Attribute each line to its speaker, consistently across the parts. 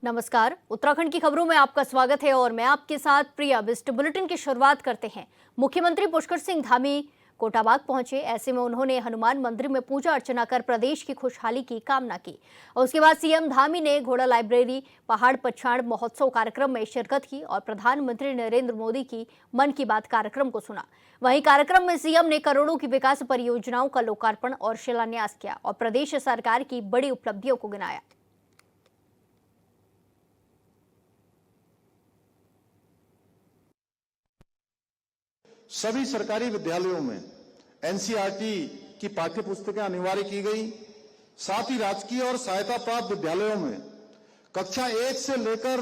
Speaker 1: नमस्कार, उत्तराखंड की खबरों में आपका स्वागत है और मैं आपके साथ प्रिया। बिस्ट बुलेटिन की शुरुआत करते हैं। मुख्यमंत्री पुष्कर सिंह धामी कोटाबाग पहुंचे। ऐसे में उन्होंने हनुमान मंदिर में पूजा अर्चना कर प्रदेश की खुशहाली की कामना की और उसके बाद सीएम धामी ने घोड़ा लाइब्रेरी पहाड़ पछाड़ महोत्सव कार्यक्रम में शिरकत की और प्रधानमंत्री नरेंद्र मोदी की मन की बात कार्यक्रम को सुना। वहीं कार्यक्रम में सीएम ने करोड़ों की विकास परियोजनाओं का लोकार्पण और शिलान्यास किया और प्रदेश सरकार की बड़ी उपलब्धियों को गिनाया।
Speaker 2: सभी सरकारी विद्यालयों में एनसीईआरटी की पाठ्य पुस्तकें अनिवार्य की गई। साथ ही राजकीय और सहायता प्राप्त विद्यालयों में कक्षा 1 से लेकर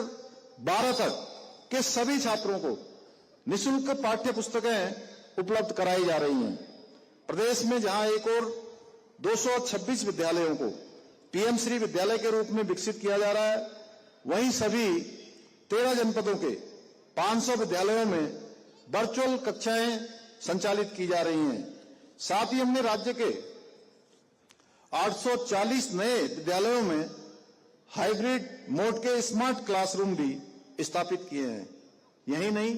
Speaker 2: 12 तक के सभी छात्रों को निःशुल्क पाठ्य पुस्तकें उपलब्ध कराई जा रही हैं। प्रदेश में जहां एक और 226 विद्यालयों को पीएम श्री विद्यालय के रूप में विकसित किया जा रहा है, वहीं सभी 13 जनपदों के 500 विद्यालयों में वर्चुअल कक्षाएं संचालित की जा रही हैं। साथ ही हमने राज्य के 840 नए विद्यालयों में हाइब्रिड मोड के स्मार्ट क्लासरूम भी स्थापित किए हैं। यही नहीं,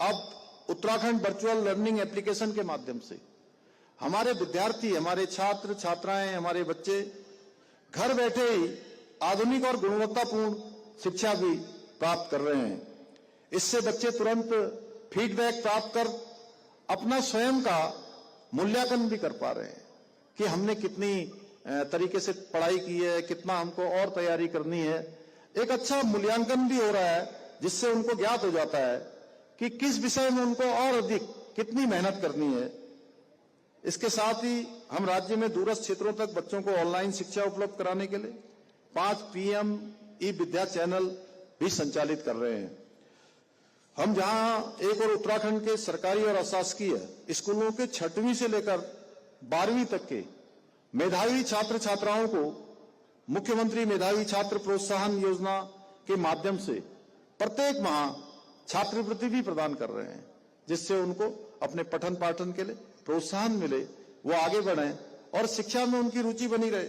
Speaker 2: अब उत्तराखंड वर्चुअल लर्निंग एप्लीकेशन के माध्यम से हमारे विद्यार्थी, हमारे छात्र छात्राएं, हमारे बच्चे घर बैठे ही आधुनिक और गुणवत्तापूर्ण शिक्षा भी प्राप्त कर रहे हैं। इससे बच्चे तुरंत फीडबैक प्राप्त कर अपना स्वयं का मूल्यांकन भी कर पा रहे हैं कि हमने कितनी तरीके से पढ़ाई की है, कितना हमको और तैयारी करनी है। एक अच्छा मूल्यांकन भी हो रहा है जिससे उनको ज्ञात हो जाता है कि किस विषय में उनको और अधिक कितनी मेहनत करनी है। इसके साथ ही हम राज्य में दूरस्थ क्षेत्रों तक बच्चों को ऑनलाइन शिक्षा उपलब्ध कराने के लिए 5 पीएम ई विद्या चैनल भी संचालित कर रहे हैं। हम जहां एक और उत्तराखंड के सरकारी और अशासकीय स्कूलों के 6वीं से लेकर 12वीं तक के मेधावी छात्र छात्राओं को मुख्यमंत्री मेधावी छात्र प्रोत्साहन योजना के माध्यम से प्रत्येक माह छात्रवृत्ति भी प्रदान कर रहे हैं, जिससे उनको अपने पठन पाठन के लिए प्रोत्साहन मिले, वो आगे बढ़ें और शिक्षा में उनकी रुचि बनी रहे।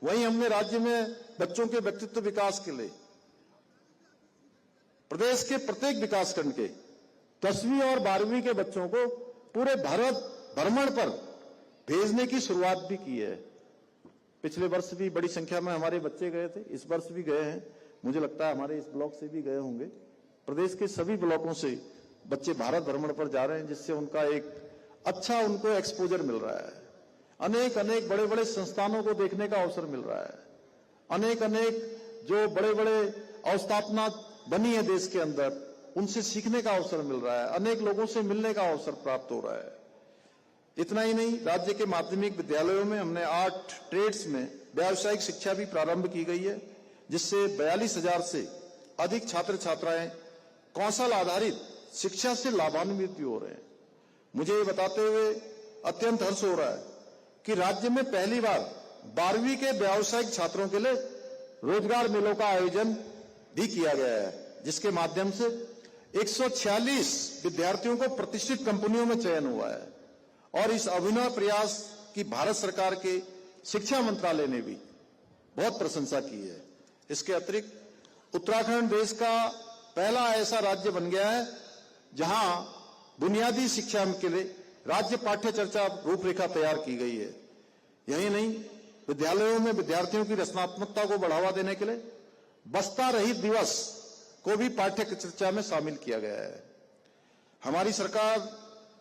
Speaker 2: वहीं हमने राज्य में बच्चों के व्यक्तित्व विकास के लिए प्रदेश के प्रत्येक विकासखंड के 10वीं और 12वीं के बच्चों को पूरे भारत भ्रमण पर भेजने की शुरुआत भी की है। पिछले वर्ष भी बड़ी संख्या में हमारे बच्चे गए थे, इस वर्ष भी गए हैं। मुझे लगता है हमारे इस ब्लॉक से भी गए होंगे। प्रदेश के सभी ब्लॉकों से बच्चे भारत भ्रमण पर जा रहे हैं, जिससे उनका एक अच्छा उनको एक्सपोजर मिल रहा है। अनेक अनेक बड़े बड़े संस्थानों को देखने का अवसर मिल रहा है। अनेक अनेक जो बड़े बड़े अवस्थापना बनी है देश के अंदर, उनसे सीखने का अवसर मिल रहा है। अनेक लोगों से मिलने का अवसर प्राप्त हो रहा है। इतना ही नहीं, राज्य के माध्यमिक विद्यालयों में हमने 8 ट्रेड्स में व्यावसायिक शिक्षा भी प्रारंभ की गई है, जिससे 42,000 से अधिक छात्र छात्राएं कौशल आधारित शिक्षा से लाभान्वित भी हो रहे हैं। मुझे ये बताते हुए अत्यंत हर्ष हो रहा है कि राज्य में पहली बार 12वीं के व्यावसायिक छात्रों के लिए रोजगार मेलों का आयोजन भी किया गया है, जिसके माध्यम से 146 विद्यार्थियों को प्रतिष्ठित कंपनियों में चयन हुआ है। और इस अभिनव प्रयास की भारत सरकार के शिक्षा मंत्रालय ने भी बहुत प्रशंसा की है। इसके अतिरिक्त उत्तराखंड देश का पहला ऐसा राज्य बन गया है जहां बुनियादी शिक्षा के लिए राज्य पाठ्य चर्चा रूपरेखा तैयार की गई है। यही नहीं, विद्यालयों में विद्यार्थियों की रचनात्मकता को बढ़ावा देने के लिए बस्ता रहित दिवस को भी पाठ्य चर्चा में शामिल किया गया है। हमारी सरकार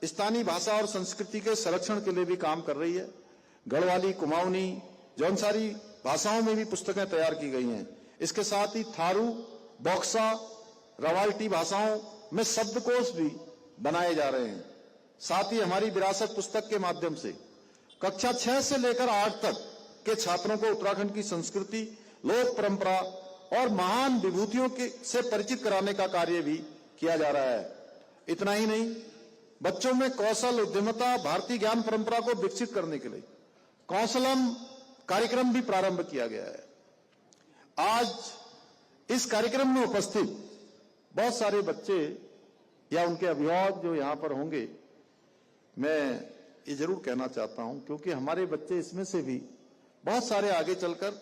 Speaker 2: स्थानीय भाषा और संस्कृति के संरक्षण के लिए भी काम कर रही है। गढ़वाली, कुमाऊनी, जौनसारी भाषाओं में भी पुस्तकें तैयार की गई हैं। इसके साथ ही थारू, बॉक्सा, रवाल्टी भाषाओं में शब्दकोश भी बनाए जा रहे हैं। साथ ही हमारी विरासत पुस्तक के माध्यम से कक्षा 6 से लेकर 8 तक के छात्रों को उत्तराखंड की संस्कृति, लोक परंपरा और महान विभूतियों के से परिचित कराने का कार्य भी किया जा रहा है। इतना ही नहीं, बच्चों में कौशल, उद्यमिता, भारतीय ज्ञान परंपरा को विकसित करने के लिए कौशलम कार्यक्रम भी प्रारंभ किया गया है। आज इस कार्यक्रम में उपस्थित बहुत सारे बच्चे या उनके अभिभावक जो यहां पर होंगे, मैं ये जरूर कहना चाहता हूं, क्योंकि हमारे बच्चे इसमें से भी बहुत सारे आगे चलकर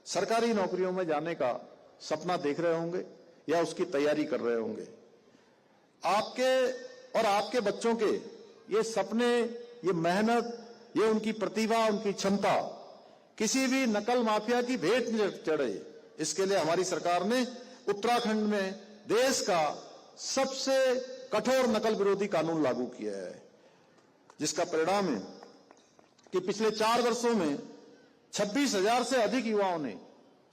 Speaker 2: सरकारी नौकरियों में जाने का सपना देख रहे होंगे या उसकी तैयारी कर रहे होंगे। आपके और आपके बच्चों के ये सपने, ये मेहनत, ये उनकी प्रतिभा, उनकी क्षमता किसी भी नकल माफिया की भेंट न चढ़े, इसके लिए हमारी सरकार ने उत्तराखंड में देश का सबसे कठोर नकल विरोधी कानून लागू किया है, जिसका परिणाम है कि पिछले 4 वर्षों में 26,000 से अधिक युवाओं ने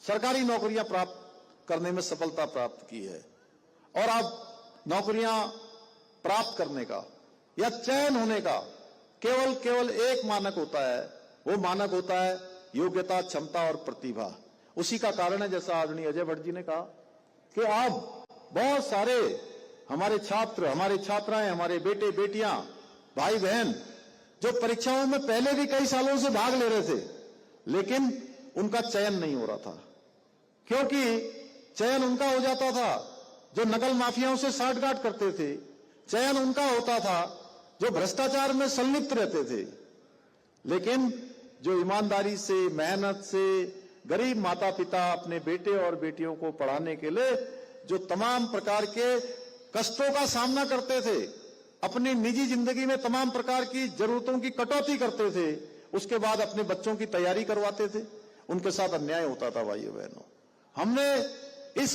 Speaker 2: सरकारी नौकरियां प्राप्त करने में सफलता प्राप्त की है। और अब नौकरियां प्राप्त करने का या चयन होने का केवल एक मानक होता है, वो मानक होता है योग्यता, क्षमता और प्रतिभा। उसी का कारण है, जैसा आदरणीय अजय भट्ट जी ने कहा, कि अब बहुत सारे हमारे छात्र, हमारे छात्राएं, हमारे बेटे बेटियां, भाई बहन जो परीक्षाओं में पहले भी कई सालों से भाग ले रहे थे, लेकिन उनका चयन नहीं हो रहा था, क्योंकि चयन उनका हो जाता था जो नकल माफियाओं से साठगांठ करते थे, चयन उनका होता था जो भ्रष्टाचार में संलिप्त रहते थे। लेकिन जो ईमानदारी से, मेहनत से गरीब माता पिता अपने बेटे और बेटियों को पढ़ाने के लिए जो तमाम प्रकार के कष्टों का सामना करते थे, अपनी निजी जिंदगी में तमाम प्रकार की जरूरतों की कटौती करते थे, उसके बाद अपने बच्चों की तैयारी करवाते थे, उनके साथ अन्याय होता था। भाइयों बहनों, हमने इस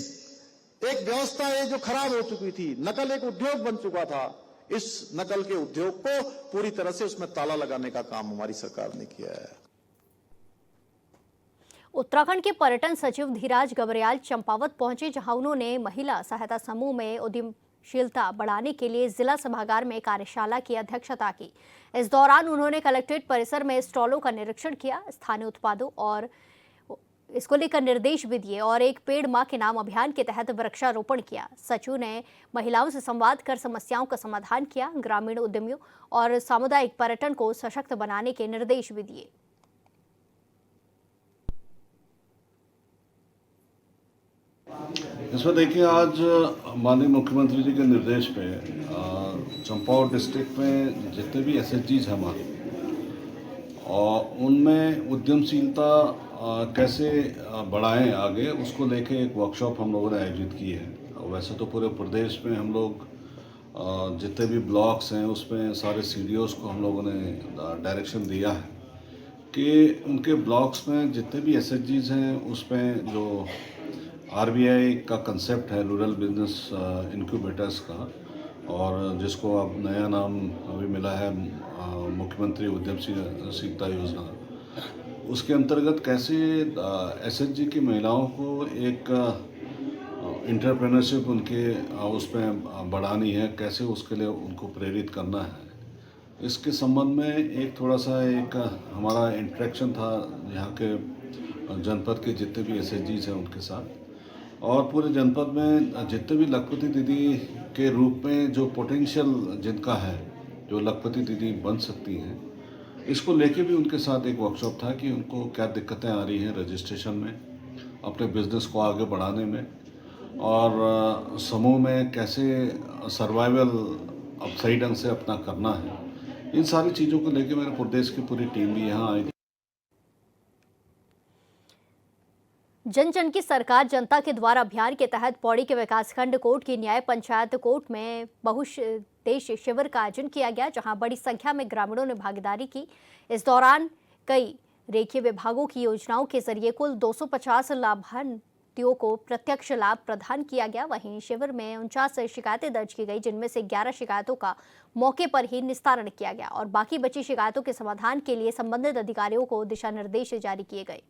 Speaker 2: एक व्यवस्था है जो खराब हो चुकी थी, नकल एक उद्योग बन चुका था, इस नकल के उद्योग को पूरी तरह से उसमें ताला लगाने का काम हमारी सरकार ने किया है।
Speaker 1: उत्तराखंड के पर्यटन सचिव धीराज गबरियाल चंपावत पहुंचे, जहां उन्होंने महिला सहायता समूह में उद्यमशीलता बढ़ाने के लिए जिला सभागार में कार्यशाला की अध्यक्षता की। इस दौरान उन्होंने कलेक्ट्रेट परिसर में स्टॉलों का निरीक्षण किया, स्थानीय उत्पादों और इसको लेकर निर्देश भी दिए और एक पेड़ मां के नाम अभियान के तहत वृक्षारोपण किया। सचिव ने महिलाओं से संवाद कर समस्याओं का समाधान किया, ग्रामीण उद्यमियों और सामुदायिक पर्यटन को सशक्त बनाने के निर्देश भी दिए।
Speaker 3: इसमें देखिए, आज माननीय मुख्यमंत्री जी के निर्देश पे चंपावत डिस्ट्रिक्ट में जितने भी एसएचजीज हैं हमारे, और उनमें उद्यमशीलता कैसे बढ़ाएं आगे, उसको लेके एक वर्कशॉप हम लोगों ने आयोजित की है। वैसे तो पूरे प्रदेश में हम लोग जितने भी ब्लॉक्स हैं उसमें सारे सीडीओज को हम लोगों ने डायरेक्शन दिया है कि उनके ब्लॉक्स में जितने भी एसएचजीज हैं उसमें जो आरबीआई का कंसेप्ट है रूरल बिजनेस इनक्यूबेटर्स का, और जिसको अब नया नाम अभी मिला है मुख्यमंत्री उद्यमशीलता योजना, उसके अंतर्गत कैसे एसएचजी की महिलाओं को एक एंटरप्रेन्योरशिप उनके उसमें बढ़ानी है, कैसे उसके लिए उनको प्रेरित करना है, इसके संबंध में एक थोड़ा सा एक हमारा इंटरेक्शन था यहाँ के जनपद के जितने भी एसएचजीज हैं उनके साथ, और पूरे जनपद में जितने भी लखपति दीदी के रूप में जो पोटेंशियल जिनका है, जो लखपति दीदी बन सकती हैं, इसको लेके भी उनके साथ एक वर्कशॉप था कि उनको क्या दिक्कतें आ रही हैं रजिस्ट्रेशन में, अपने बिजनेस को आगे बढ़ाने में, और समूह में कैसे सर्वाइवल अब सही ढंग से अपना करना है। इन सारी चीज़ों को लेके मेरे प्रदेश की पूरी टीम भी यहाँ आई।
Speaker 1: जन जन की सरकार जनता के द्वार अभियान के तहत पौड़ी के विकासखंड कोट की न्याय पंचायत कोट में बहुउद्देश्यीय शिविर का आयोजन किया गया, जहां बड़ी संख्या में ग्रामीणों ने भागीदारी की। इस दौरान कई रेखीय विभागों की योजनाओं के जरिए कुल 250 लाभार्थियों को प्रत्यक्ष लाभ प्रदान किया गया। वहीं शिविर में 49 शिकायतें दर्ज की गई, जिनमें से 11 शिकायतों का मौके पर ही निस्तारण किया गया और बाकी बची शिकायतों के समाधान के लिए संबंधित अधिकारियों को दिशा निर्देश जारी किए गए।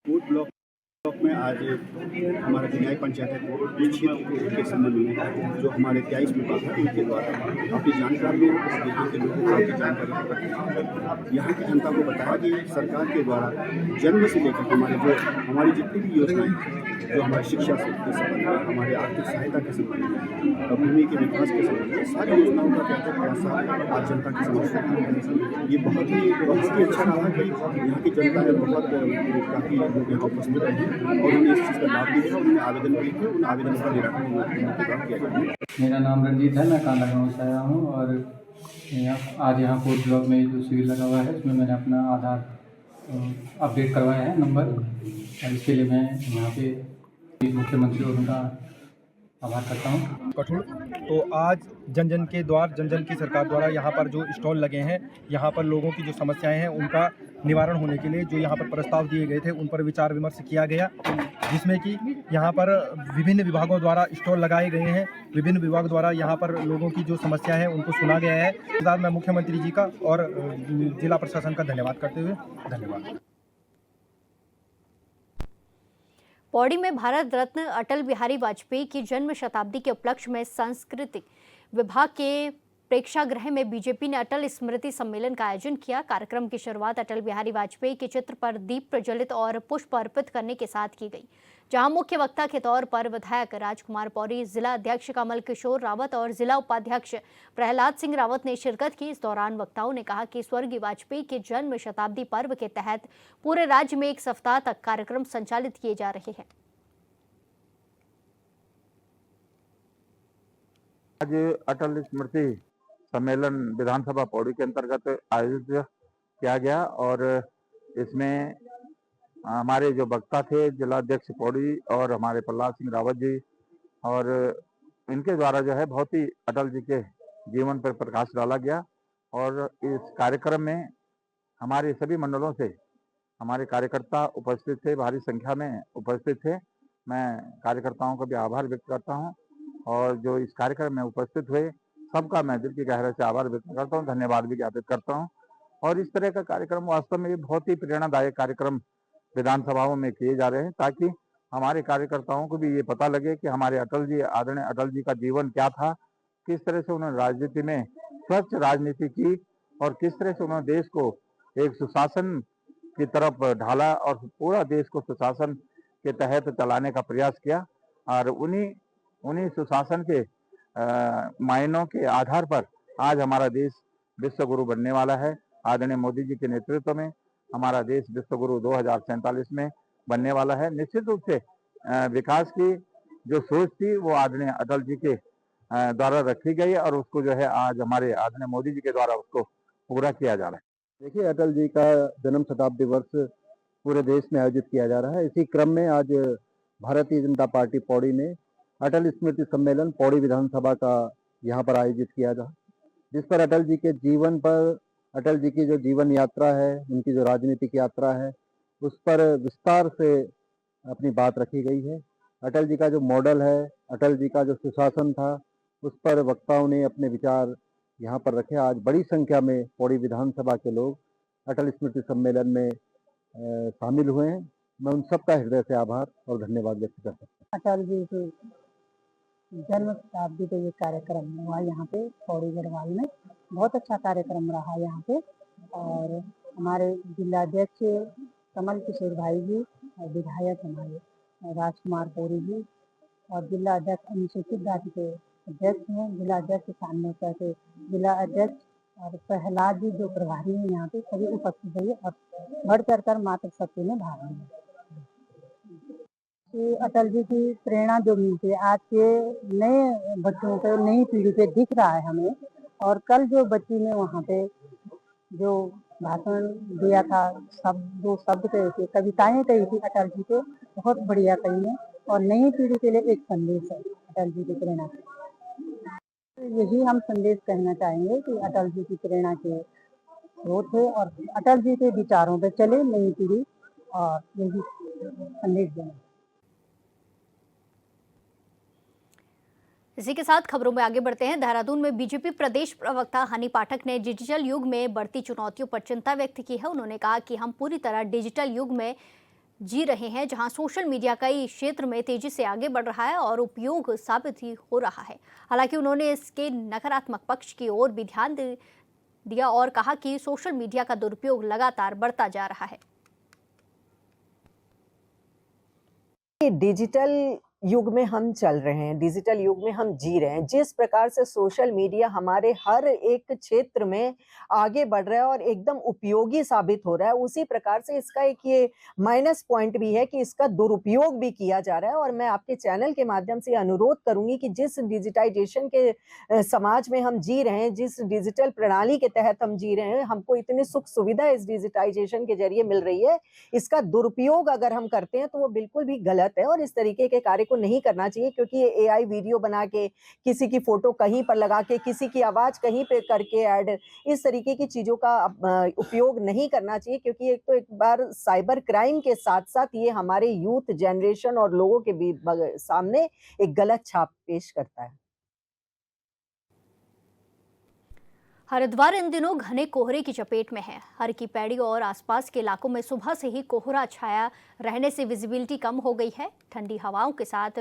Speaker 4: कोट ब्लॉक में आज हमारा जो न्याय पंचायत है इस क्षेत्र के संबंध में जो हमारे 23 विभाग हैं उनके द्वारा अपनी जानकारी के लोगों को अपनी जानकारी यहाँ की जनता को बताया कि सरकार के द्वारा जन्म से लेकर हमारी जितनी भी योजनाएं जो हमारी शिक्षा के संबंध में, हमारे आर्थिक सहायता के संबंध में, भूमि के विकास के संबंध में, सारी योजनाओं का क्या प्रयास आज जनता के समक्ष ये बहुत ही अच्छा रहा कि यहाँ की जनता ने बहुत काफ़ी लोग यहाँ उपस्थित रहे और उन्होंने इस चीज़ का लाभ भी लिया, उन्होंने आवेदन भी किए, उन आवेदन का निराकरण किया जाए।
Speaker 5: मेरा नाम रंजीत है, मैं कांडा गाँव से आया हूँ और आज यहाँ कोर्ट ब्लॉक में जो शिविर लगा हुआ है उसमें मैंने अपना आधार अपडेट करवाया है नंबर, और इसके लिए मैं यहाँ पे मुख्यमंत्री और उनका आभार करता हूँ।
Speaker 6: कठोर। तो आज जन जन के द्वार, जन जन की सरकार द्वारा यहाँ पर जो स्टॉल लगे हैं, यहाँ पर लोगों की जो समस्याएं हैं उनका निवारण होने के लिए जो यहाँ पर प्रस्ताव दिए गए थे उन पर विचार विमर्श किया गया, जिसमें कि यहाँ पर विभिन्न विभागों द्वारा स्टॉल लगाए गए हैं। विभिन्न विभाग द्वारा यहाँ पर लोगों की जो समस्याएं हैं उनको सुना गया है। इस बार मैं मुख्यमंत्री जी का और जिला प्रशासन का धन्यवाद करते हुए धन्यवाद।
Speaker 1: पौड़ी में भारत रत्न अटल बिहारी वाजपेयी की जन्म शताब्दी के उपलक्ष्य में सांस्कृतिक विभाग के प्रेक्षागृह में बीजेपी ने अटल स्मृति सम्मेलन का आयोजन किया। कार्यक्रम की शुरुआत अटल बिहारी वाजपेयी के चित्र पर दीप प्रज्वलित और पुष्प अर्पित करने के साथ की गई, जहां मुख्य वक्ता के तौर पर विधायक राजकुमार पौरी, जिला अध्यक्ष कमल किशोर रावत और जिला उपाध्यक्ष प्रहलाद सिंह रावत ने शिरकत की। इस दौरान वक्ताओं ने कहा कि स्वर्गीय वाजपेयी के जन्म शताब्दी पर्व के तहत पूरे राज्य में एक सप्ताह तक कार्यक्रम संचालित किए जा रहे हैं।
Speaker 2: आज अटल स्मृति सम्मेलन विधानसभा पौड़ी के अंतर्गत आयोजित किया गया और इसमें हमारे जो वक्ता थे जिलाध्यक्ष पौड़ी और हमारे प्रहलाद सिंह रावत जी, और इनके द्वारा जो है बहुत ही अटल जी के जीवन पर प्रकाश डाला गया। और इस कार्यक्रम में हमारे सभी मंडलों से हमारे कार्यकर्ता उपस्थित थे, भारी संख्या में उपस्थित थे। मैं कार्यकर्ताओं का भी आभार व्यक्त करता हूं और जो इस कार्यक्रम में उपस्थित हुए सबका मैं दिल की गहराई से आभार व्यक्त करता हूं, धन्यवाद भी ज्ञापित करता हूं। और इस तरह का कार्यक्रम वास्तव में ये बहुत ही प्रेरणादायक कार्यक्रम विधानसभाओं में किए जा रहे हैं, ताकि हमारे कार्यकर्ताओं को भी ये पता लगे कि हमारे अटल जी, आदरणीय अटल जी का जीवन क्या था, किस तरह से उन्होंने राजनीति में स्वच्छ राजनीति की और किस तरह से उन्होंने देश को एक सुशासन की तरफ ढाला और पूरा देश को सुशासन के तहत चलाने का प्रयास किया। और उन्हीं सुशासन के मायनों के आधार पर आज हमारा देश विश्व गुरु बनने वाला है। आदरणीय मोदी जी के नेतृत्व में हमारा देश विश्व गुरु 2047 में बनने वाला है। निश्चित रूप से विकास की जो सोच थी वो आदरणीय अटल जी के द्वारा रखी गई और उसको जो है आज हमारे आदरणीय मोदी जी के द्वारा उसको पूरा किया जा रहा है।
Speaker 4: देखिए, अटल जी का जन्म शताब्दी वर्ष पूरे देश में आयोजित किया जा रहा है। इसी क्रम में आज भारतीय जनता पार्टी पौड़ी ने अटल स्मृति सम्मेलन पौड़ी विधानसभा का यहाँ पर आयोजित किया था, जिस पर अटल जी के जीवन पर, अटल जी की जो जीवन यात्रा है, उनकी जो राजनीतिक यात्रा है, उस पर विस्तार से अपनी बात रखी गई है। अटल जी का जो मॉडल है, अटल जी का जो सुशासन था, उस पर वक्ताओं ने अपने विचार यहाँ पर रखे। आज बड़ी संख्या में पौड़ी विधानसभा के लोग अटल स्मृति सम्मेलन में शामिल हुए हैं। मैं उन सबका हृदय से आभार और धन्यवाद व्यक्त करता हूँ।
Speaker 7: अटल जी के जन्म शताब्दी पे ये कार्यक्रम हुआ यहाँ पे पौड़ी गढ़वाल में, बहुत अच्छा कार्यक्रम रहा यहाँ पे। और हमारे जिलाध्यक्ष कमल किशोर भाई जी और विधायक हमारे राजकुमार पौरी जी और जिला अध्यक्ष अनुसूचित जाति के अध्यक्ष हैं, जिला अध्यक्ष सामने के जिला अध्यक्ष और प्रहलाद जी जो प्रभारी हैं यहाँ पे, सभी उपस्थित हुए और बढ़ चढ़ कर मातृशक्ति में भाग लिया। अटल जी की प्रेरणा जो मिलती है आज के नए बच्चों पे, नई पीढ़ी पे दिख रहा है हमें। और कल जो बच्ची ने वहाँ पे जो भाषण दिया था, दो शब्द कहे थे, कविताएं कही थी अटल जी पे, बहुत बढ़िया कही है और नई पीढ़ी के लिए एक संदेश है अटल जी की प्रेरणा। यही हम संदेश कहना चाहेंगे कि अटल जी की प्रेरणा के स्रोत है और अटल जी के विचारों पे चले नई पीढ़ी, और यही संदेश दें।
Speaker 1: इसी के साथ खबरों में आगे बढ़ते हैं। देहरादून में बीजेपी प्रदेश प्रवक्ता हनी पाठक ने डिजिटल युग में बढ़ती चुनौतियों पर चिंता व्यक्त की है। उन्होंने कहा कि हम पूरी तरह डिजिटल युग में जी रहे हैं, जहां सोशल मीडिया कई क्षेत्र में तेजी से आगे बढ़ रहा है और उपयोग साबित ही हो रहा है। हालांकि उन्होंने इसके नकारात्मक पक्ष की ओर भी ध्यान दिया और कहा कि सोशल मीडिया का दुरुपयोग लगातार बढ़ता जा रहा है।
Speaker 8: डिजिटल युग में हम चल रहे हैं, डिजिटल युग में हम जी रहे हैं। जिस प्रकार से सोशल मीडिया हमारे हर एक क्षेत्र में आगे बढ़ रहा है और एकदम उपयोगी साबित हो रहा है, उसी प्रकार से इसका एक ये माइनस पॉइंट भी है कि इसका दुरुपयोग भी किया जा रहा है। और मैं आपके चैनल के माध्यम से अनुरोध करूंगी कि जिस डिजिटाइजेशन के समाज में हम जी रहे हैं, जिस डिजिटल प्रणाली के तहत हम जी रहे हैं, हमको इतनी सुख सुविधा इस डिजिटाइजेशन के जरिए मिल रही है, इसका दुरुपयोग अगर हम करते हैं तो वो बिल्कुल भी गलत है और इस तरीके के कार्य को नहीं करना चाहिए। क्योंकि ये एआई वीडियो बना के, किसी की फोटो कहीं पर लगा के, किसी की आवाज कहीं पे करके ऐड, इस तरीके की चीजों का उपयोग नहीं करना चाहिए। क्योंकि एक तो एक बार साइबर क्राइम के साथ साथ ये हमारे यूथ जनरेशन और लोगों के सामने एक गलत छाप पेश करता है।
Speaker 1: हरिद्वार इन दिनों घने कोहरे की चपेट में है। हर की पैड़ी और आसपास के इलाकों में सुबह से ही कोहरा छाया रहने से विजिबिलिटी कम हो गई है। ठंडी हवाओं के साथ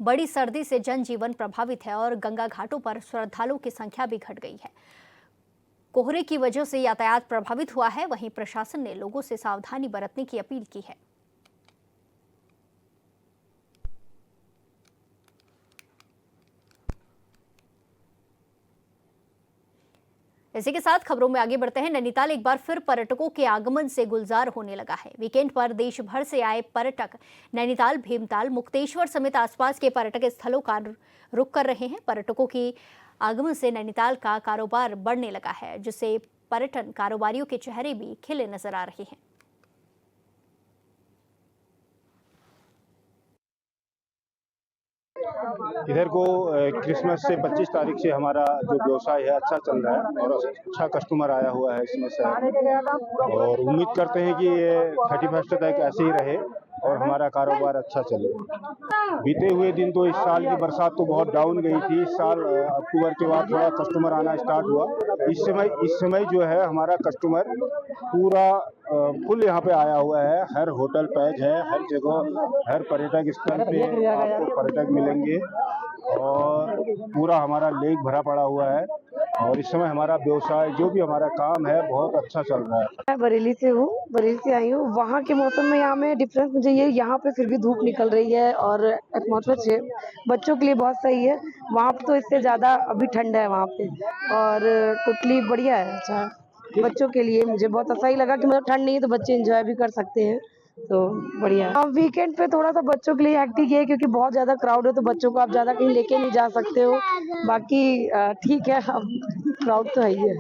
Speaker 1: बड़ी सर्दी से जनजीवन प्रभावित है और गंगा घाटों पर श्रद्धालुओं की संख्या भी घट गई है। कोहरे की वजह से यातायात प्रभावित हुआ है। वहीं प्रशासन ने लोगों से सावधानी बरतने की अपील की है। इसी के साथ खबरों में आगे बढ़ते हैं। नैनीताल एक बार फिर पर्यटकों के आगमन से गुलजार होने लगा है। वीकेंड पर देश भर से आए पर्यटक नैनीताल, भीमताल, मुक्तेश्वर समेत आसपास के पर्यटक स्थलों का रुख कर रहे हैं। पर्यटकों की आगमन से नैनीताल का कारोबार बढ़ने लगा है, जिससे पर्यटन कारोबारियों के चेहरे भी खिले नजर आ रहे हैं।
Speaker 4: इधर को क्रिसमस से 25 तारीख से हमारा जो व्यवसाय है अच्छा चल रहा है और अच्छा कस्टमर आया हुआ है इसमें से, और उम्मीद करते हैं कि ये 31 तक ऐसे ही रहे और हमारा कारोबार अच्छा चले। बीते हुए दिन तो इस साल की बरसात तो बहुत डाउन गई थी। इस साल अक्टूबर के बाद थोड़ा कस्टमर आना स्टार्ट हुआ। इस समय जो है हमारा कस्टमर पूरा फुल यहाँ पे आया हुआ है। हर होटल पैज है, हर जगह, हर पर्यटक स्थल पे आपको पर्यटक मिलेंगे और पूरा हमारा लेक भरा पड़ा हुआ है। और इस समय हमारा व्यवसाय जो भी हमारा काम है बहुत अच्छा चल रहा है।
Speaker 9: मैं बरेली से हूँ, बरेली से आई हूँ। वहाँ के मौसम में यहाँ में डिफरेंस मुझे ये, यहाँ पे फिर भी धूप निकल रही है और एटमॉस्फेयर बच्चों के लिए बहुत सही है। वहाँ पे तो इससे ज़्यादा अभी ठंड है वहाँ पे, और टोटली बढ़िया है। अच्छा बच्चों के लिए मुझे बहुत सही लगा कि मतलब ठंड नहीं है तो बच्चे एंजॉय भी कर सकते हैं, तो बढ़िया है। वीकेंड पे थोड़ा सा बच्चों के लिए हेक्टिक है क्योंकि बहुत ज़्यादा क्राउड है, तो बच्चों को आप ज़्यादा कहीं लेके नहीं जा सकते हो। बाकी ठीक है, अब क्राउड तो है ही है।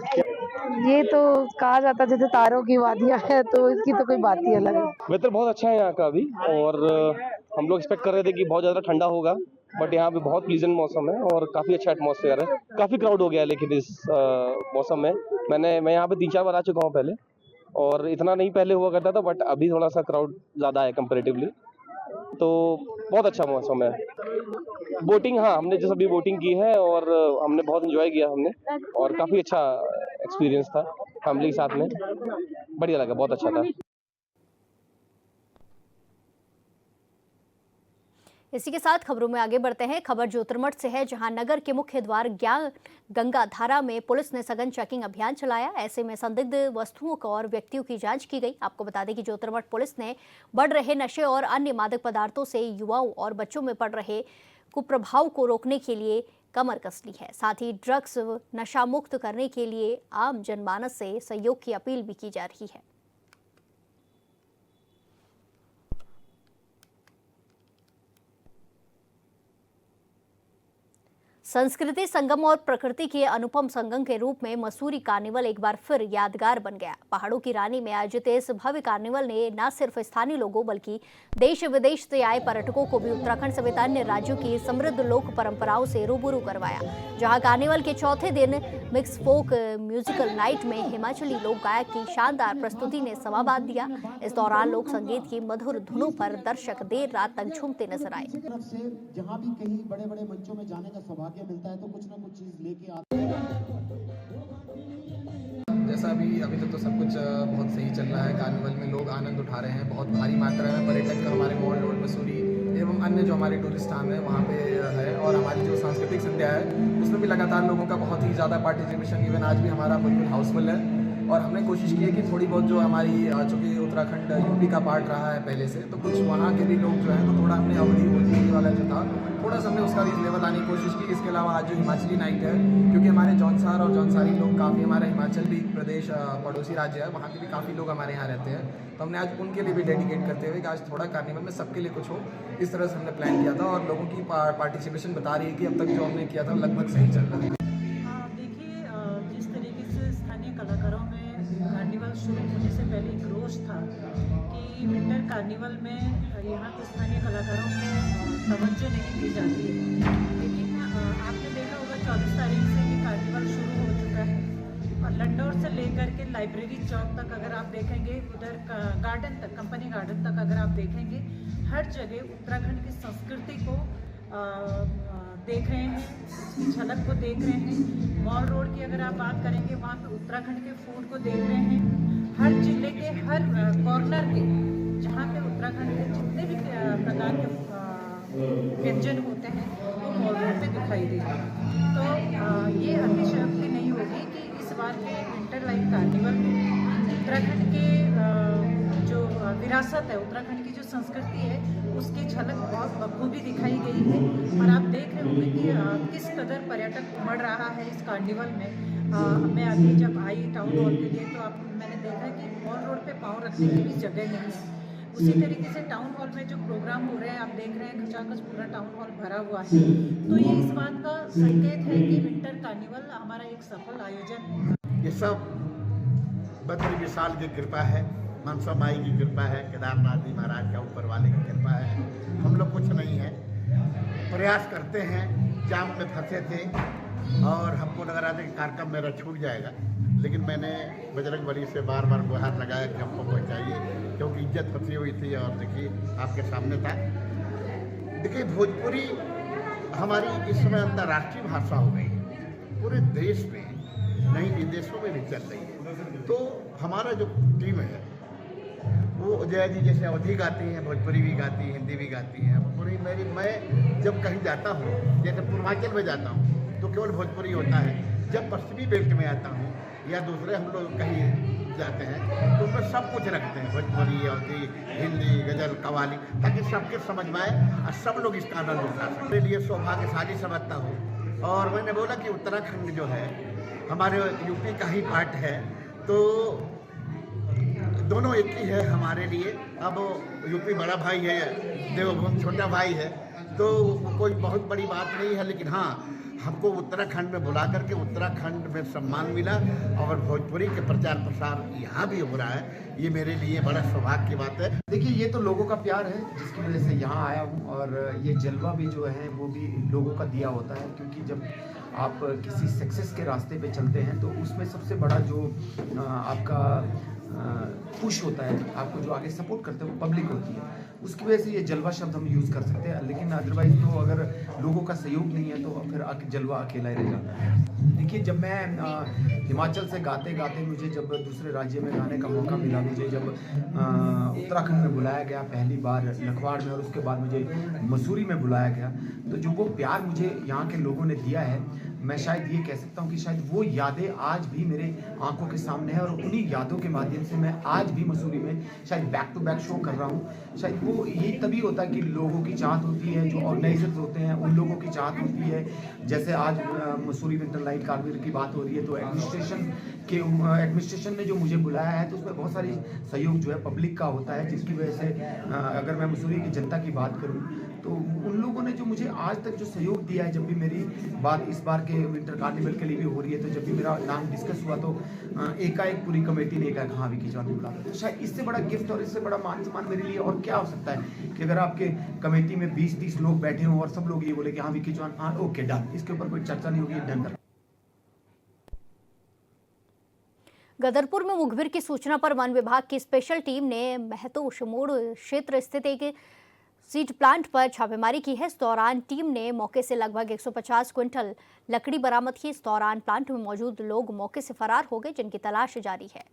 Speaker 9: ये तो कहा जाता है जैसे तारों की वादियाँ है, तो इसकी तो कोई बात ही अलग है।
Speaker 10: वेदर बहुत अच्छा है यहाँ का अभी, और हम लोग एक्सपेक्ट कर रहे थे कि बहुत ज़्यादा ठंडा होगा, बट यहाँ पे बहुत प्लीजेंट मौसम है और काफ़ी अच्छा एटमॉस्फेयर है। काफ़ी क्राउड हो गया है लेकिन इस मौसम में मैं यहाँ पे 3-4 बार आ चुका हूँ पहले, और इतना नहीं पहले हुआ करता था, बट अभी थोड़ा सा क्राउड ज़्यादा है कंपेरेटिवली, तो बहुत अच्छा मौसम है। बोटिंग, हाँ हमने जैसे अभी बोटिंग की है और हमने बहुत एंजॉय किया हमने, और काफ़ी अच्छा एक्सपीरियंस था फैमिली के साथ में, बढ़िया लगा, बहुत अच्छा था।
Speaker 1: इसी के साथ खबरों में आगे बढ़ते हैं। खबर ज्योतिर्मठ से है, जहां नगर के मुख्य द्वार ज्ञान गंगा धारा में पुलिस ने सघन चेकिंग अभियान चलाया। ऐसे में संदिग्ध वस्तुओं को और व्यक्तियों की जांच की गई। आपको बता दें कि ज्योतिर्मठ पुलिस ने बढ़ रहे नशे और अन्य मादक पदार्थों से युवाओं और बच्चों में पड़ रहे कुप्रभाव को रोकने के लिए कमर कस ली है। साथ ही ड्रग्स नशा मुक्त करने के लिए आम जनमानस से सहयोग की अपील भी की जा रही है। संस्कृति संगम और प्रकृति के अनुपम संगम के रूप में मसूरी कार्निवल एक बार फिर यादगार बन गया। पहाड़ों की रानी में आयोजित इस भव्य कार्निवल ने न सिर्फ स्थानीय लोगों बल्कि देश विदेश से आए पर्यटकों को भी उत्तराखंड समेत अन्य राज्यों की समृद्ध लोक परंपराओं से रूबरू करवाया। जहां कार्निवल के चौथे दिन मिक्स फोक म्यूजिकल नाइट में हिमाचली लोक गायक की शानदार प्रस्तुति ने समाबाद दिया। इस दौरान लोक संगीत की मधुर धुनों पर दर्शक देर रात तक झूमते नजर आए।
Speaker 11: जहाँ भी कहीं बड़े बड़े मंचों में जाने का सौभाग्य मिलता है तो कुछ ना कुछ चीज लेके आते हैं।
Speaker 12: जैसा अभी तक तो सब कुछ बहुत सही चल रहा है। कार्निवल में लोग आनंद उठा रहे हैं। बहुत भारी मात्रा में पर्यटक हमारे मॉल रोड मसूरी एवं अन्य जो हमारे टूरिस्ट स्थान है वहाँ पे है, और हमारी जो सांस्कृतिक संध्या है उसमें भी लगातार लोगों का बहुत ही ज़्यादा पार्टिसिपेशन, इवन आज भी हमारा बिल्कुल हाउसफुल है। और हमने कोशिश की है कि थोड़ी बहुत जो हमारी चूँकि उत्तराखंड यूपी का पार्ट रहा है पहले से, तो कुछ वहाँ के भी लोग जो हैं तो थोड़ा हमने अवधि भोजपुरी वाला जो था थोड़ा सा हमने उसका भी फ्लेवर लाने की कोशिश की। इसके अलावा आज जो हिमाचली नाइट है, क्योंकि हमारे जौनसार और जौनसारी लोग काफ़ी, हमारा हिमाचल भी प्रदेश पड़ोसी राज्य है, वहाँ के भी काफ़ी लोग हमारे यहाँ रहते हैं, तो हमने आज उनके लिए भी डेडिकेट करते हुए कि आज थोड़ा कार्निवल में सबके लिए कुछ हो, इस तरह से हमने प्लान किया था। और लोगों की पार्टिसिपेशन बता रही है कि अब तक जो हमने किया था लगभग सही चल रहा है।
Speaker 13: देखिए, जिस तरीके से स्थानीय कलाकारों में कार्निवल शुरू होने से पहले एक रोष था कि विंटर कार्निवल में यहाँ के स्थानीय कलाकारों को तवज्जो नहीं दी जाती है, लेकिन आपने देखा होगा 24 तारीख से ये कार्निवल शुरू हो चुका है और लंडौर से लेकर के लाइब्रेरी चौक तक अगर आप देखेंगे, उधर गार्डन तक, कंपनी गार्डन तक अगर आप देखेंगे, हर जगह उत्तराखंड की संस्कृति को देख रहे हैं, उसकी झलक को देख रहे हैं। मॉल रोड की अगर आप बात करेंगे, वहाँ पे उत्तराखंड के फूड को देख रहे हैं। हर जिले के हर कॉर्नर के, जहाँ पे उत्तराखंड के जितने भी प्रकार के व्यंजन होते हैं वो मॉल रोड पे दिखाई दे रहे हैं। तो ये अतिशयोक्ति नहीं होगी कि इस बार के विंटर लाइफ कार्निवल में उत्तराखंड के जो विरासत है, उत्तराखंड की जो संस्कृति है, उसकी झलक बहुत बखूबी दिखाई गई है। और आप देख रहे होंगे कि किस कदर पर्यटक उमड़ रहा है इस कार्निवल में। मैं अभी जब आई टाउन हॉल के लिए, तो मैंने देखा कि मॉल रोड पे पाँव रखने की भी जगह नहीं है। उसी तरीके से टाउन हॉल में जो प्रोग्राम हो रहे हैं, आप देख रहे हैं खचाखच पूरा टाउन हॉल भरा हुआ है। तो ये इस बात का संकेत है कि विंटर कार्निवल हमारा एक सफल आयोजन है।
Speaker 11: ये सब बद्री विशाल की कृपा है, मनसा माई की कृपा है, केदारनाथ जी महाराज का ऊपर वाले की कृपा है। हम लोग कुछ नहीं है, प्रयास करते हैं। जाम में फंसे थे और हमको लग रहा था कि कार्यक्रम मेरा छूट जाएगा, लेकिन मैंने बजरंग बली से बार बार गुहार लगाया कि हमको पहुँचाइए, क्योंकि इज्जत फंसी हुई थी। और देखिए आपके सामने था। देखिए, भोजपुरी हमारी इस समय अंतर्राष्ट्रीय भाषा हो गई है, पूरे देश में, नहीं विदेशों में भी चल रही है। तो हमारा जो टीम है वो जया जी जैसे अवधि गाती हैं, भोजपुरी भी गाती हैं, हिंदी भी गाती हैं। पूरी मैं जब कहीं जाता हूँ, जैसे पूर्वांचल में जाता हूँ तो केवल भोजपुरी होता है। जब पश्चिमी बेल्ट में आता हूँ या दूसरे हम लोग कहीं जाते हैं तो उसमें सब कुछ रखते हैं, भोजपुरी, अवधि, हिंदी, गज़ल, कव्वाली, ताकि सबके समझ में आए और सब लोग इसका आनंद उठा सकें। मेरे लिए सौभाग्यशाली समझता हूँ। और मैंने बोला कि उत्तराखंड जो है हमारे यूपी का ही पार्ट है, तो दोनों एक ही है हमारे लिए। अब यूपी बड़ा भाई है, देवभूमि छोटा भाई है, तो कोई बहुत बड़ी बात नहीं है। लेकिन हाँ, हमको उत्तराखंड में बुला करके उत्तराखंड में सम्मान मिला और भोजपुरी के प्रचार प्रसार यहाँ भी हो रहा है, ये मेरे लिए बड़ा सौभाग्य की बात है।
Speaker 14: देखिए, ये तो लोगों का प्यार है जिसकी वजह से यहाँ आया हूँ, और ये जलवा भी जो है वो भी लोगों का दिया होता है। क्योंकि जब आप किसी सक्सेस के रास्ते पे चलते हैं तो उसमें सबसे बड़ा जो आपका पुश होता है, आपको जो आगे सपोर्ट करते हैं वो पब्लिक होती है। उसकी वजह से ये जलवा शब्द हम यूज़ कर सकते हैं, लेकिन अदरवाइज तो अगर लोगों का सहयोग नहीं है तो फिर जलवा अकेला ही रहेगा। देखिए, जब मैं हिमाचल से गाते गाते मुझे जब दूसरे राज्य में गाने का मौका मिला, मुझे जब उत्तराखंड में बुलाया गया पहली बार लखवाड़ में, और उसके बाद मुझे मसूरी में बुलाया गया, तो जो वो प्यार मुझे यहाँ के लोगों ने दिया है, मैं शायद ये कह सकता हूँ कि शायद वो यादें आज भी मेरे आंखों के सामने है। और उन्हीं यादों के माध्यम से मैं आज भी मसूरी में शायद बैक टू बैक शो कर रहा हूँ। शायद वो यही तभी होता है कि लोगों की चाहत होती है, जो ऑर्गेनाइजर्स होते हैं उन लोगों की चाहत होती है। जैसे आज मसूरी विंटर लाइट कार्निवल की बात हो रही है, तो एडमिनिस्ट्रेशन ने जो मुझे बुलाया है तो उसमें बहुत सारी सहयोग जो है पब्लिक का होता है, जिसकी वजह से अगर मैं मसूरी की जनता की बात करूँ तो उन लोगों ने जो मुझे आज तक जो सहयोग दिया है, जब भी मेरी बात इस बार के विंटर कार्निवल के लिए भी हो रही है, तो जब भी मेरा नाम डिस्कस हुआ तो एकाएक पूरी कमेटी ने कहा हाँ विक्की चौहान बुला। तो शायद इससे बड़ा गिफ्ट और इससे बड़ा मान सम्मान मेरे लिए और क्या हो सकता है कि अगर आपके कमेटी में 20-30 लोग बैठे हों और सब लोग ये बोले कि हाँ विक्की चौहान, हाँ ओके डन, इसके ऊपर कोई चर्चा नहीं होगी, डन कर।
Speaker 1: गदरपुर में मुखबिर की सूचना पर वन विभाग की स्पेशल टीम ने महतोश मोड़ क्षेत्र स्थित एक सीड प्लांट पर छापेमारी की है। इस दौरान टीम ने मौके से लगभग 150 क्विंटल लकड़ी बरामद की। इस दौरान प्लांट में मौजूद लोग मौके से फरार हो गए, जिनकी तलाश जारी है।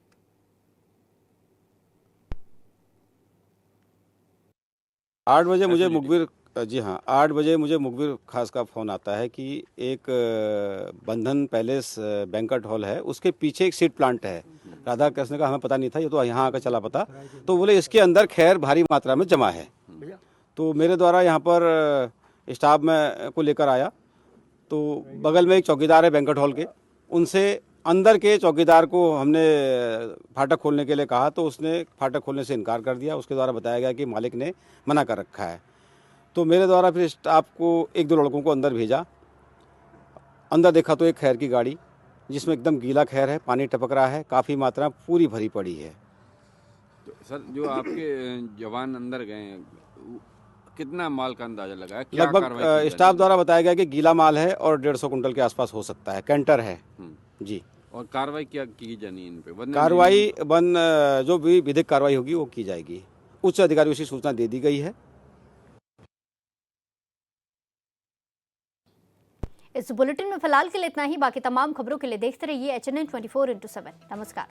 Speaker 15: 8 बजे मुझे मुखबिर, जी हाँ, 8 बजे मुझे मुखबिर खास का फ़ोन आता है कि एक बंधन पैलेस बैंक्वेट हॉल है, उसके पीछे एक सीड प्लांट है राधा कृष्ण का हमें पता नहीं था, ये तो यहाँ आकर चला पता। तो बोले इसके अंदर खैर भारी मात्रा में जमा है। तो मेरे द्वारा यहाँ पर स्टाफ में को लेकर आया, तो बगल में एक चौकीदार है बैंक्वेट हॉल के, उनसे अंदर के चौकीदार को हमने फाटक खोलने के लिए कहा, तो उसने फाटक खोलने से इनकार कर दिया। उसके द्वारा बताया गया कि मालिक ने मना कर रखा है। तो मेरे द्वारा फिर स्टाफ को 1-2 लड़कों को अंदर भेजा। अंदर देखा तो एक खैर की गाड़ी जिसमें एकदम गीला खैर है, पानी टपक रहा है, काफ़ी मात्रा पूरी भरी पड़ी है।
Speaker 16: तो सर जो आपके जवान अंदर गए, कितना माल का अंदाजा लगा है? क्या कार्रवाई की जा
Speaker 15: लगभग
Speaker 16: रही
Speaker 15: स्टाफ
Speaker 16: है?
Speaker 15: द्वारा बताया गया कि गीला माल है और 150 कुंटल के आसपास हो सकता है, कैंटर है जी।
Speaker 16: और कार्रवाई क्या की जानी इन पे? वरना
Speaker 15: कार्रवाई जो भी विधिक कार्रवाई होगी वो की जाएगी। उच्च अधिकारियों से सूचना दे दी गई है।
Speaker 1: इस बुलेटिन में फिलहाल के लिए इतना ही। बाकी तमाम खबरों के लिए देखते रहिए HNN 24/7। नमस्कार।